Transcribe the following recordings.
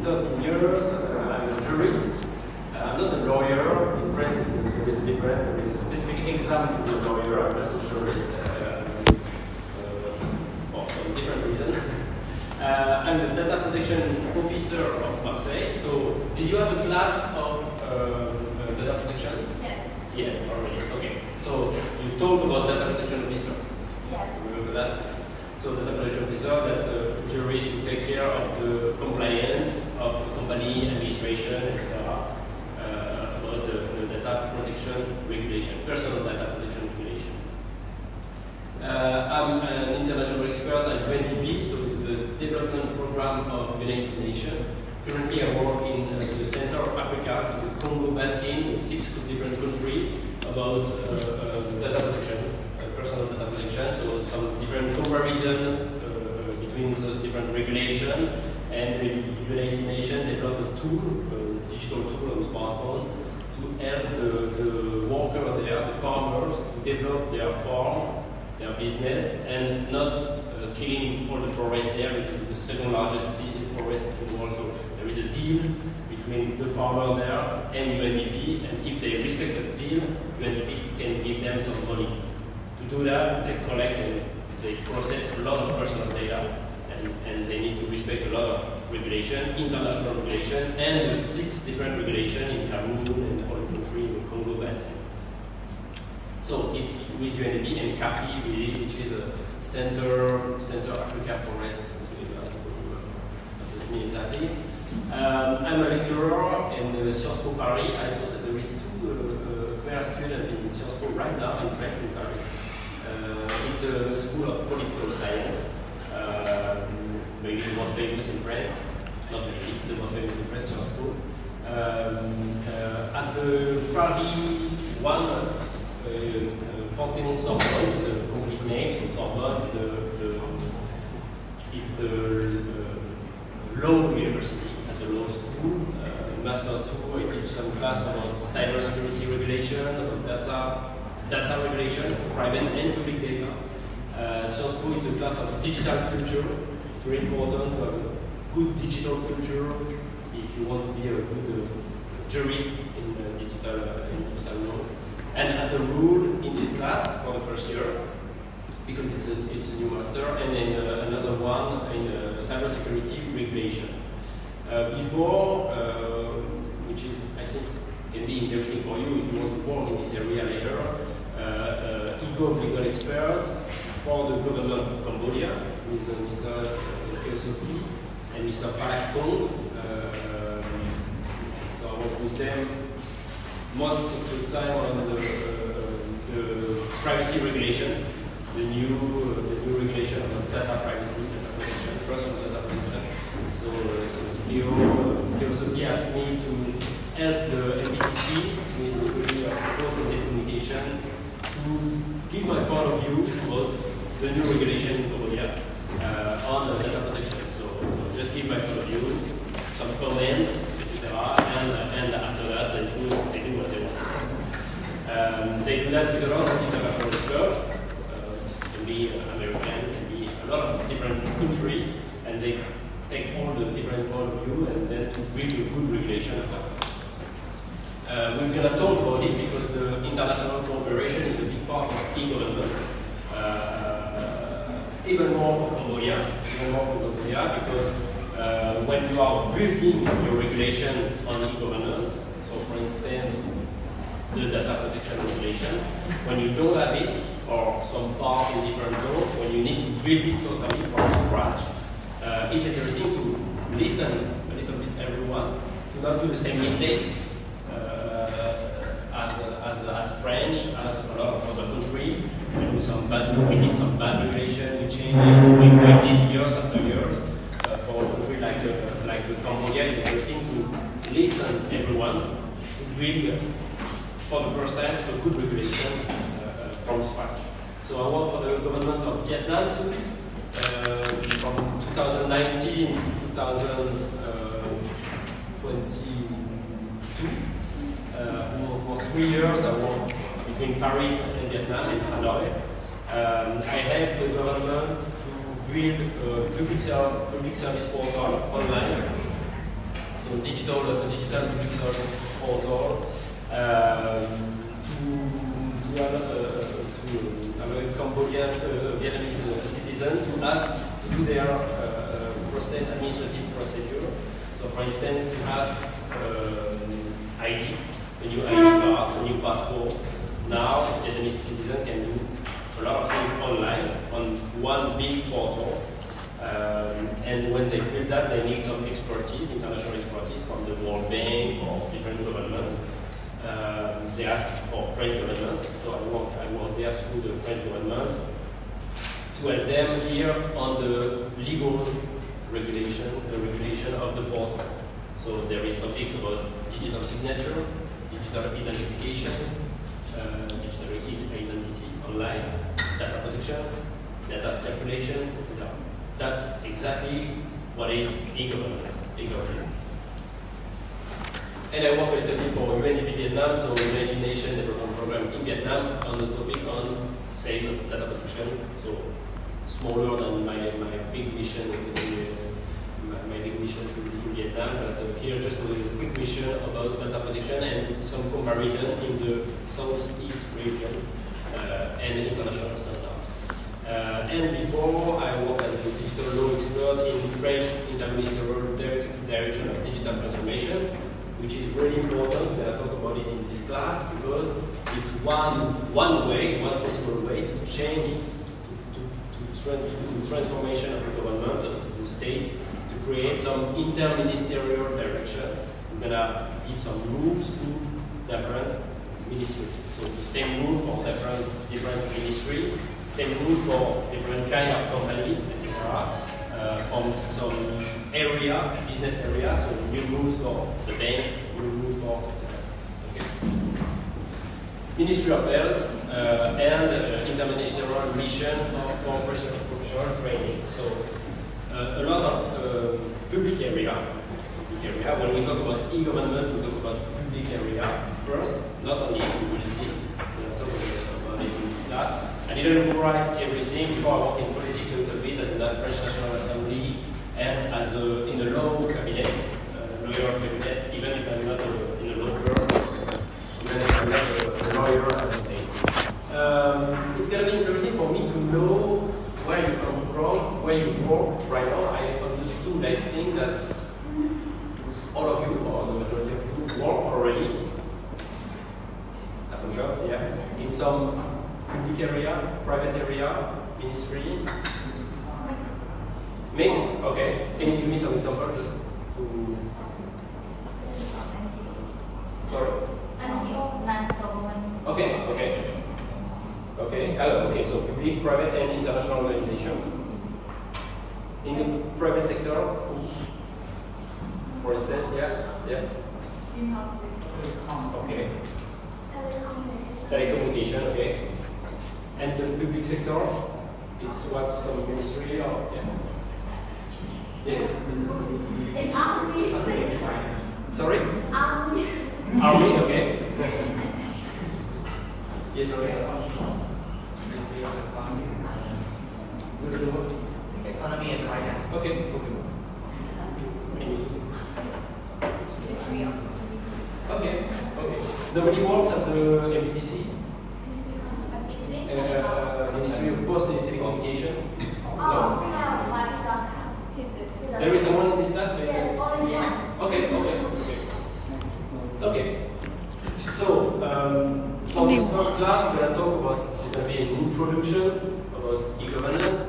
13 years. I'm a jurist. I'm not a lawyer. In France, it's a little bit different. There is a specific exam to be a lawyer. I'm just a jurist for some different reasons. I'm the data protection officer of Marseille. So, did you have a class of data protection? Yes. Yeah, already. Okay. So, you talk about data protection officer. Yes. Remember that? So, data protection officer, that's a jurist who take care of the compliance of the company, administration, etc. About the data protection regulation, personal data protection regulation. I'm an international expert at UNDP, so it's the development program of United Nations. Currently, I work in the center of Africa, in the Congo Basin, in 6 different countries, about data protection, personal data protection. So some different comparison between the different regulation, and the United Nations developed a tool, a digital tool on smartphone, to help the workers there, the farmers, to develop their farm, their business, and not killing all the forest there, because it's the second largest forest in the world. So there is a deal between the farmer there and UNDP, and if they respect the deal, UNDP can give them some money. To do that, they collect and they process a lot of personal data, and they need to respect a lot of regulation, international regulation, and the 6 different regulations in Cameroon and all countries in the Congo Basin. So it's with UNDP and CAFI, which is a Center Africa Forest. Exactly. I'm a lecturer in Sciences Po Paris. I saw that there is 2 queer students in Sciences Po right now in France, in Paris. It's a school of political science, maybe the most famous in France. Not maybe, the most famous in France, Sciences Po. At the Paris 1, Panthéon-Sorbonne, the complete name, so Sorbonne is the law university, at the law school. In Master 2, I teach some class about cybersecurity regulation, about data regulation, private and public data. Sciences Po is a class of digital culture. It's very important to have a good digital culture if you want to be a good jurist in digital law. And at the rule in this class for the first year, because it's a new master, and then another one in cybersecurity regulation. Before, which is, I think, can be interesting for you if you want to work in this area later, EGOV legal expert for the government of Cambodia, with Mr. Keosoti and Mr. Park Kong. So I work with them most of the time on the privacy regulation. The new regulation on data privacy, data protection, personal data protection. So Keosoti asked me to help the LPTC, Ministry of Post and Telecommunication, to give my point of view about the new regulation in Cambodia on data protection. So just give my point of view, some comments, etc. And after that, they do what they want. They do that with a lot of international experts. American, can be a lot of different countries, and they take all the different point of view and then to bring a good regulation of that. We're going to talk about it because the international cooperation is a big part of e-government. Even more for Cambodia, because when you are building your regulation on e-governance, so for instance, the data protection regulation, when you don't have it, or some part in different law, when you need to build it totally from scratch, it's interesting to listen a little bit everyone, to not do the same mistakes as French, as a lot of other countries. We did some bad regulation, we changed it, we did years after years. For a country like Cambodia, it's interesting to listen everyone, to build for the first time a good regulation from scratch. So I work for the government of Vietnam too, from 2019 to 2022. For 3 years I worked between Paris and Vietnam and Hanoi. I helped the government to build a public service portal online digital public service portal to have a Cambodian Vietnamese citizen to ask to do their administrative procedure. So, for instance, to ask ID, a new ID card, a new passport. Now, a Vietnamese citizen can do a lot of things online on one big portal. And when they build that, they need some expertise, international expertise from the World Bank or different governments. They ask for French government, so I work there through the French government to help them here on the legal regulation of the portal. So there is topics about digital signature, digital identification, digital identity online, data protection, data circulation, etc. That's exactly what is e-government. And I work a little bit for UNDP Vietnam, so United Nations Development Program in Vietnam on the topic on same data protection. So smaller than my big mission, my big missions in Vietnam, but here just a quick mission about data protection and some comparison in the Southeast region and international standard. And before, I worked as a digital law expert in French Interministerial Direction of Digital Transformation, which is really important that I talk about it in this class because it's one possible way to change, to do the transformation of the government, of the states, to create some interministerial direction. We're gonna give some rules to different ministries. So the same rule for different ministry, same rule for different kind of companies, etc. From some area, business area, so new rules for the bank, new rules for etc. Okay. Ministry of Health and interministerial mission for professional training. So a lot of public area. When we talk about e-government, we talk about public area first. Not only, we will see. We'll talk about it in this class. I didn't write everything before I worked in politics a little bit at the French National Assembly and as in the law cabinet, lawyer cabinet, even if I'm not in a law firm, even if I'm not a lawyer at the state. It's going to be interesting for me to know where you come from, where you work right now. I understood, I think that all of you, or the majority of you, work already at some jobs, yeah, in some public area, private area, ministry. Mix? Okay. Can you give me some example just to... Sorry? NGO, non-government. Okay. Okay, so public, private, and international organization. In the private sector, for instance, yeah. Okay. Telecommunication, okay. And the public sector, it's what some ministry or Yes. In army. Sorry? Army. Army, okay. Yes, sorry. Economy and finance. Okay. Okay. Nobody works at the MPTC? Ministry of Post and Telecommunication? No? There is someone in this class? Yes, only one. Okay. So, for this first class, we're going to talk about, it's going to be an introduction about e-governance,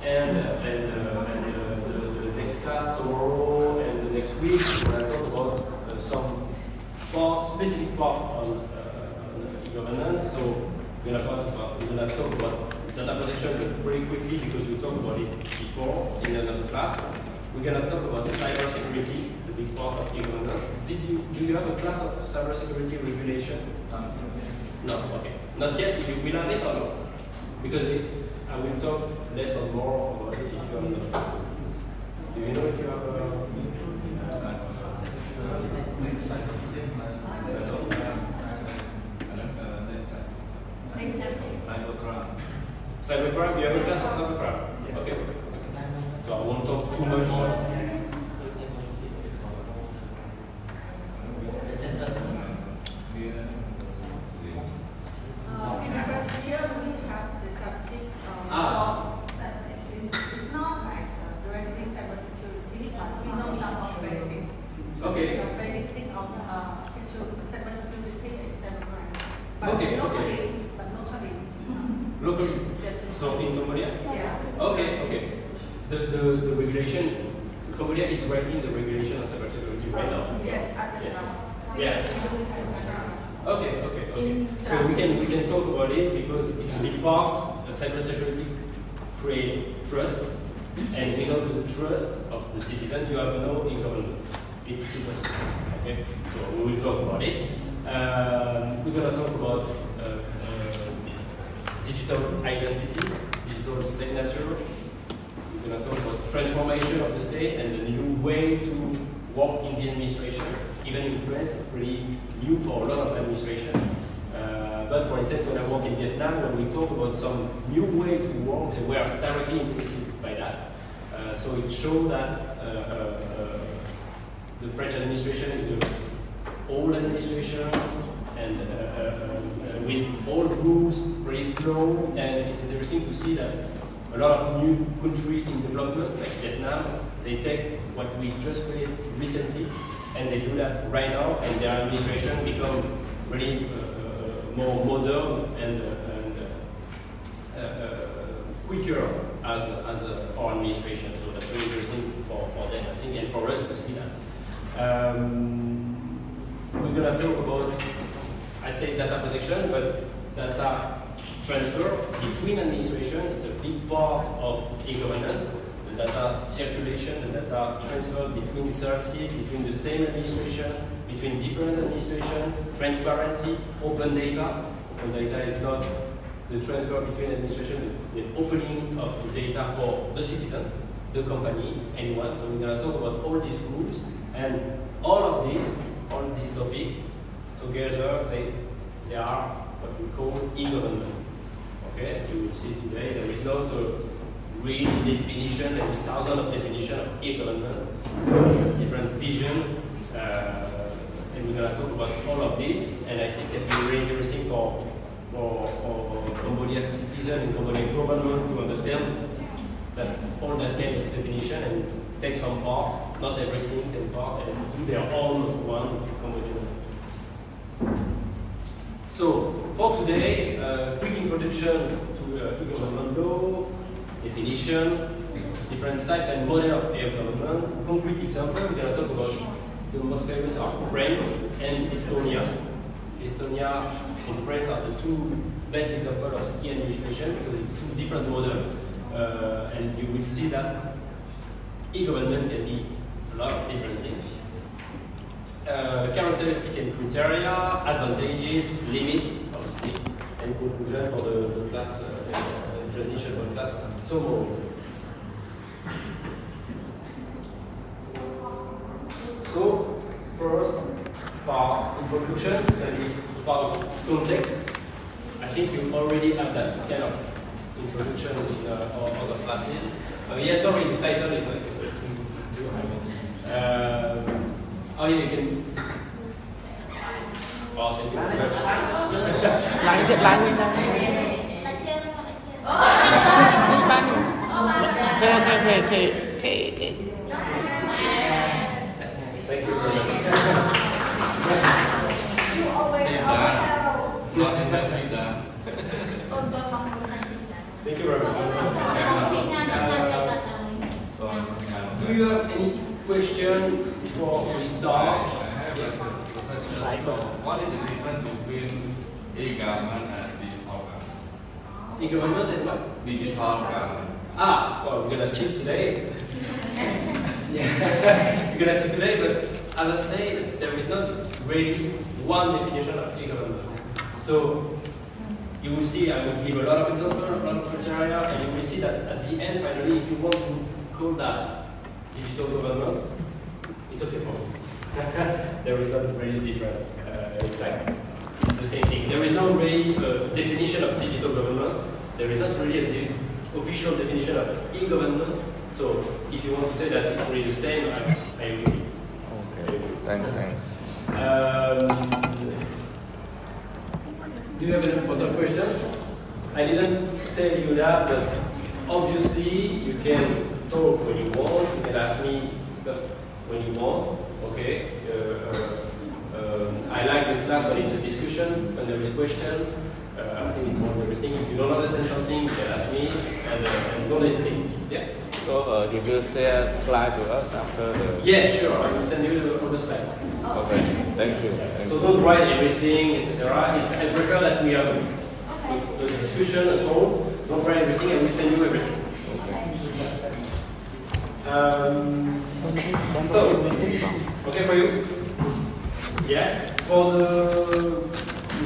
and the next class tomorrow and the next week, we're going to talk about some specific part on e-governance. So, we're going to talk about data protection pretty quickly because we talked about it before in another class. We're going to talk about cyber security, it's a big part of e-governance. Do you have a class of cyber security regulation? No, okay. Not yet, you will have it or no? Because I will talk less or more about it if you have not. Do you know if you have a... Cybercrime, you have a class of cybercrime? Yeah. Okay. So I won't talk too much more. the regulation, Cambodia is writing the regulation of cybersecurity right now. Yes, Yeah. Okay. So we can talk about it because it's a big part of cybersecurity create trust, and without the trust of the citizen, you have no e-government. It's impossible. Okay. So we will talk about it. We're gonna talk about digital identity, digital signature. We're going to talk about transformation of the state and the new way to work in the administration. Even in France, it's pretty new for a lot of administration. But for instance, when I work in Vietnam, when we talk about some new way to work, they were directly interested by that. So it shows that the French administration is an old administration and with old rules, pretty slow, and it's interesting to see that a lot of new countries in development, like Vietnam, they take what we just created recently, and they do that right now, and their administration become really more modern and quicker as our administration. So that's really interesting for them, I think, and for us to see that. We're going to talk about, I say data protection, but data transfer between administration. It's a big part of e-governance. The data circulation, the data transfer between services, between the same administration, between different administration, transparency, open data. Open data is not the transfer between administration, it's the opening of the data for the citizen, the company, anyone. So we're going to talk about all these groups, and all of this topic together, they are what we call e-government. Okay, you will see today there is not a real definition, there is thousands of definitions of e-government, different vision, and we're going to talk about all of this, and I think that will be really interesting for Cambodia's citizens and Cambodian government to understand that all that kind of definition and take some part, not everything, take part, and do their own one Cambodian. So, for today, quick introduction to e-government law, definition, different type and model of e-government. Concrete example, we're going to talk about the most famous are France and Estonia. Estonia and France are the two best examples of e-administration because it's two different models, and you will see that e-government can be a lot of different things. Characteristic and criteria, advantages, limits, obviously, and conclusion for the class, transition for the class tomorrow. So, first part, introduction, maybe part of context. I think you already have that kind of introduction in our other classes. Yeah, sorry, the title is like too high. Oh yeah, you can. Well, thank you very much. Okay. Thank you very much. You always Thank you very much. Do you have any question before we start? What is the difference between e-government and digital government? E-government and what? Digital government. Well, we're gonna see today. Yeah, we're gonna see today, but as I said, there is not really one definition of e-government. So you will see, I will give a lot of examples, a lot of criteria, and you will see that at the end, finally, if you want to call that digital government, it's okay for me. There is not really different. Exactly. It's the same thing. There is no really definition of digital government. There is not really an official definition of e-government. So if you want to say that it's really the same, I agree. Okay. Thanks. Do you have any other questions? I didn't tell you that, but obviously you can talk when you want. You can ask me stuff when you want. Okay. I like the class when it's a discussion, when there is question. I think it's more interesting. If you don't understand something, you can ask me and don't hesitate. Yeah. So you will share slide to us after the. Yeah, sure. I will send you the other slide. Okay. Thank you. Thank So you. don't write everything, etc. I prefer that we have the discussion at all. Don't write everything. I will send you everything. So, okay for you? Yeah. For the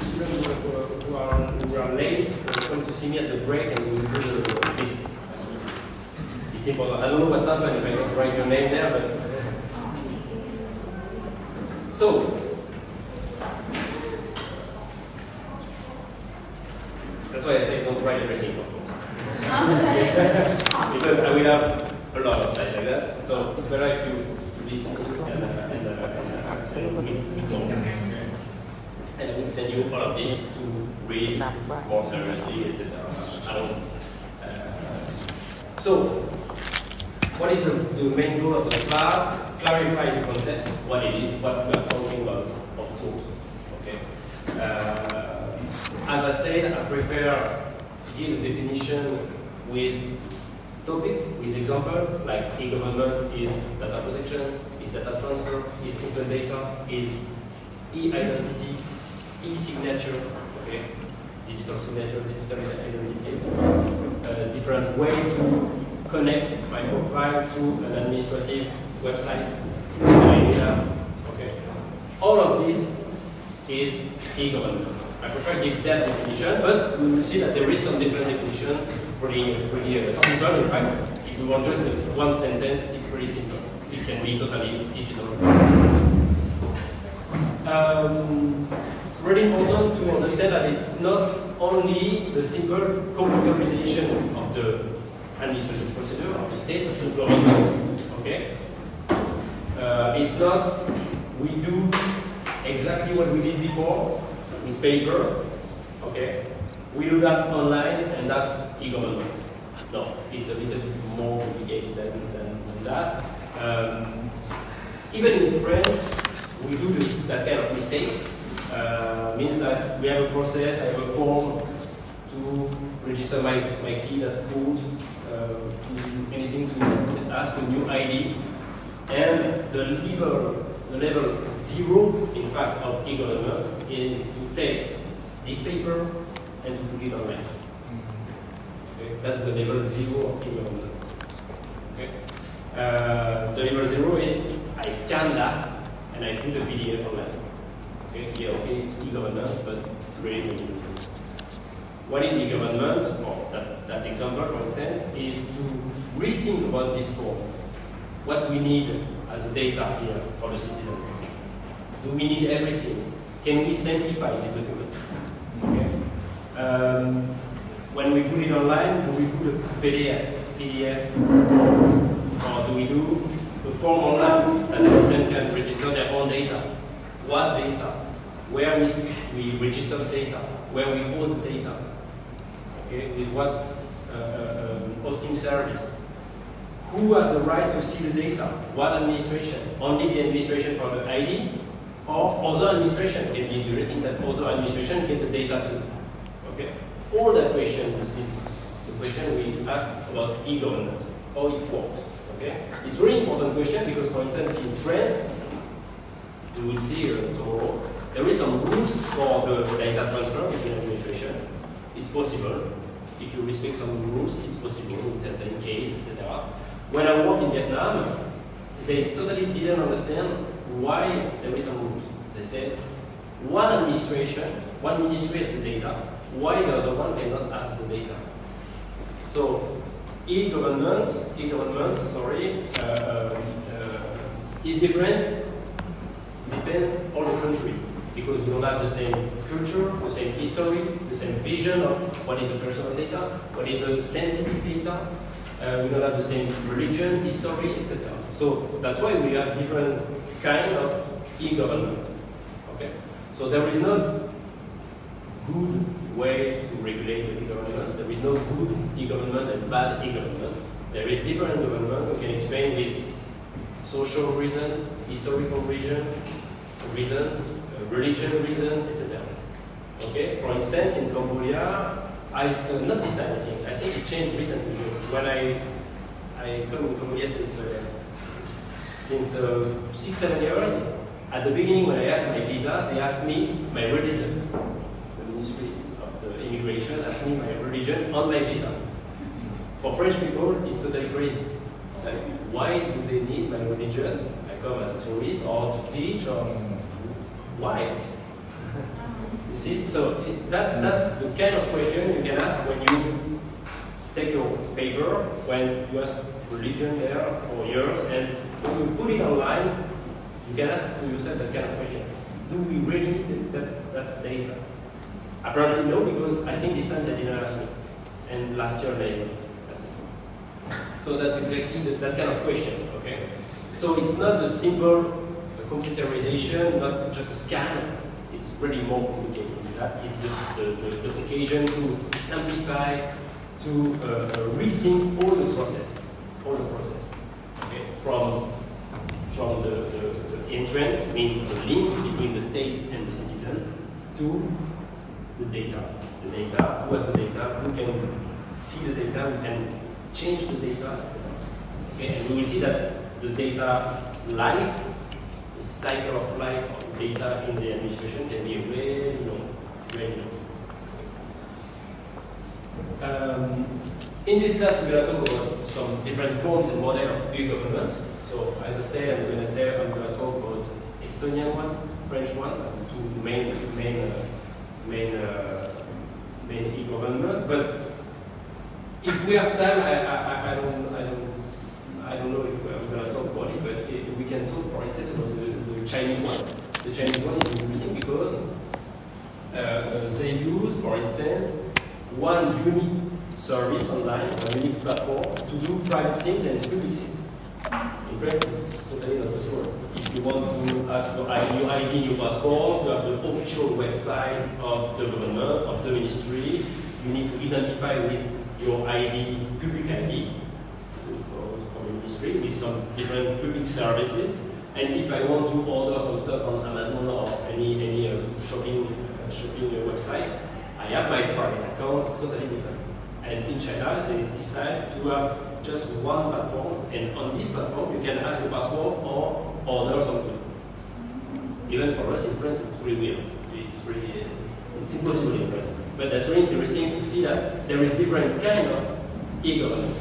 students who are late, come to see me at the break and we will do this. It's important. I don't know what's happened if I don't write your name there, but so. That's why I say don't write everything, of course. Because I will have a lot of slides like that. So it's better if you listen and we talk. And I will send you all of this to read more seriously, etc. I don't know. So, what is the main goal of the class? Clarify the concept, what it is, what we are talking about, of course. Okay. As I said, I prefer to give a definition with topic, with example, like e-government is data protection, is data transfer, is open data, is e-identity, e-signature, okay, digital signature, digital identity, different way to connect my profile to an administrative website, okay. All of this is e-government. I prefer to give that definition, but we will see that there is some different definition, pretty simple. In fact, if we want just one sentence, it's pretty simple. It can be totally digital. Really important to understand that it's not only the simple computerization of the administrative procedure of the state of the government. Okay, it's not we do exactly what we did before with paper. Okay, we do that online, and that's e-government. No, it's a little bit more complicated than that. Even in France, we do that kind of mistake. Means that we have a process, I have a form to register my kid at school, to anything to ask a new ID, and the level 0, in fact, of e-government is to take this paper and to put it online. Okay? That's the level 0 of e-government. Okay? The level 0 is I scan that and I put a PDF online. Okay, yeah, okay, it's e-government, but it's really not e-government. What is e-government? Or that example, for instance, is to rethink about this form. What we need as data here for the citizen. Do we need everything? Can we simplify this document? Okay. When we put it online, do we put a PDF form? Or do we do a form online that citizens can register their own data? What data? Where we register data? Where we host data? Okay, with what hosting service? Who has the right to see the data? What administration? Only the administration for the ID? Or other administration? Can be interesting that other administration get the data too. Okay? All that question is the question we ask about e-government, how it works. Okay? It's a really important question because, for instance, in France, we will see tomorrow, there is some rules for the data transfer between administration. It's possible. If you respect some rules, it's possible in certain cases, etc. When I work in Vietnam, they totally didn't understand why there is some rules. They said, one administration, one ministry has the data, why the other one cannot have the data? So, e-government, is different, depends on the country, because we don't have the same culture, the same history, the same vision of what is the personal data, what is the sensitive data. We don't have the same religion, history, etc. So that's why we have different kind of e-government. Okay? So there is no good way to regulate the e-government. There is no good e-government and bad e-government. There is different government. We can explain with social reason, historical reason, religion reason, etc. Okay? For instance, in Cambodia, not this time, I think it changed recently. When I I come in Cambodia since 6-7 years. At the beginning, when I asked my visa, they asked me my religion. The Ministry of the Immigration asked me my religion on my visa. For French people, it's totally crazy. Like, why do they need my religion? I come as a tourist or to teach or why? You see, so that's the kind of question you can ask when you take your paper, when you ask religion there for years, and when you put it online, you can ask to yourself that kind of question. Do we really need that data? Apparently no, because I think this time they didn't ask me. And last year they asked me. So that's exactly that kind of question, okay? So it's not a simple computerization, not just a scan. It's really more complicated than that. It's the occasion to simplify, to rethink all the process. Okay? From the entrance, means the link between the state and the citizen, to the data. The data, who has the data, who can see the data, who can change the data. Okay? And we will see that the data life, the cycle of life of data in the administration can be very long, very long. In this class, we're going to talk about some different forms and models of e-government. So, as I said, I'm going to talk about Estonian one, French one, two main e-government. But if we have time, I don't know if we're going to talk about it, but we can talk, for instance, about the Chinese one. The Chinese one is interesting because they use, for instance, one unique service online, a unique platform to do private things and public things. In France, it's totally not possible. If you want to ask for your ID, your passport, you have the official website of the government, of the ministry. You need to identify with your ID, public ID, for the ministry, with some different public services. And if I want to order some stuff on Amazon or any shopping website, I have my private account. It's totally different. And in China, they decide to have just one platform, and on this platform, you can ask your passport or order some food. Even for us in France, it's really weird. It's impossible in France. But that's really interesting to see that there is different kind of e-government.